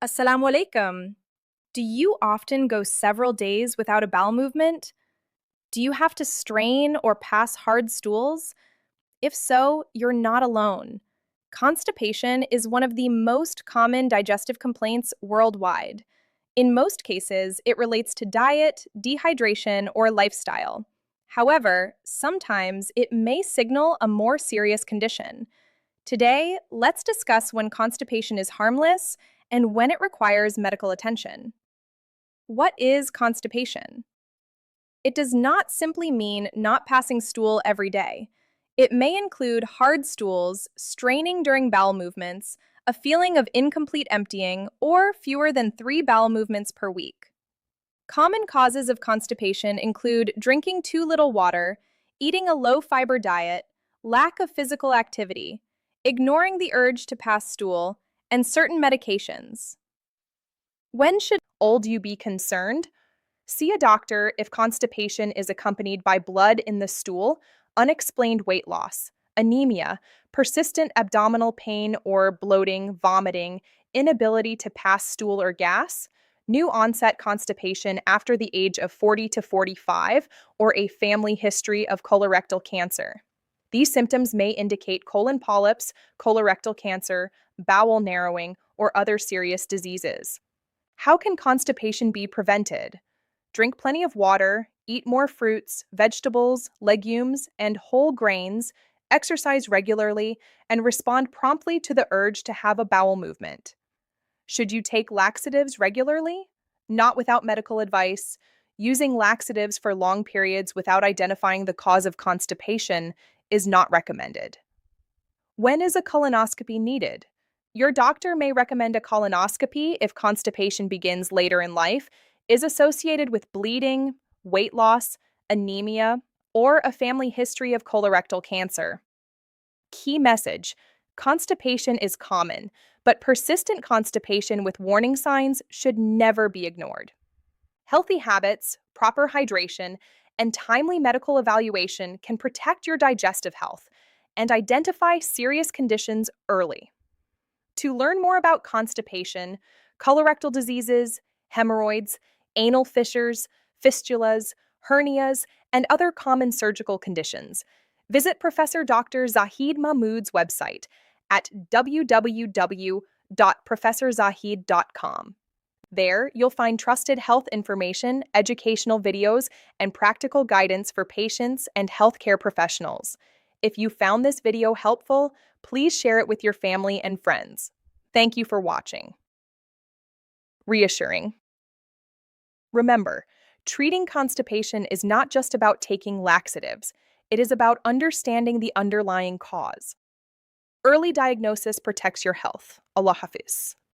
Assalamu alaikum. Do you often go several days without a bowel movement? Do you have to strain or pass hard stools? If so, you're not alone. Constipation is one of the most common digestive complaints worldwide. In most cases, it relates to diet, dehydration, or lifestyle. However, sometimes it may signal a more serious condition. Today, let's discuss when constipation is harmless and when it requires medical attention. What is constipation? It does not simply mean not passing stool every day. It may include hard stools, straining during bowel movements, a feeling of incomplete emptying, or fewer than 3 bowel movements per week. Common causes of constipation include drinking too little water, eating a low-fiber diet, lack of physical activity, ignoring the urge to pass stool, and certain medications. When should old you be concerned? See a doctor if constipation is accompanied by blood in the stool, unexplained weight loss, anemia, persistent abdominal pain or bloating, vomiting, inability to pass stool or gas, new onset constipation after the age of 40 to 45, or a family history of colorectal cancer. These symptoms may indicate colon polyps, colorectal cancer, bowel narrowing, or other serious diseases. How can constipation be prevented? Drink plenty of water, eat more fruits, vegetables, legumes, and whole grains, exercise regularly, and respond promptly to the urge to have a bowel movement. Should you take laxatives regularly? Not without medical advice. Using laxatives for long periods without identifying the cause of constipation is not recommended. When is a colonoscopy needed? Your doctor may recommend a colonoscopy if constipation begins later in life, is associated with bleeding, weight loss, anemia, or a family history of colorectal cancer. Key message: constipation is common, but persistent constipation with warning signs should never be ignored. Healthy habits, proper hydration, and timely medical evaluation can protect your digestive health and identify serious conditions early. To learn more about constipation, colorectal diseases, hemorrhoids, anal fissures, fistulas, hernias, and other common surgical conditions, visit Professor Dr. Zahid Mahmood's website at www.professorzahid.com. There, you'll find trusted health information, educational videos, and practical guidance for patients and healthcare professionals. If you found this video helpful, please share it with your family and friends. Thank you for watching. Reassuring. Remember, treating constipation is not just about taking laxatives. It is about understanding the underlying cause. Early diagnosis protects your health. Allah Hafiz.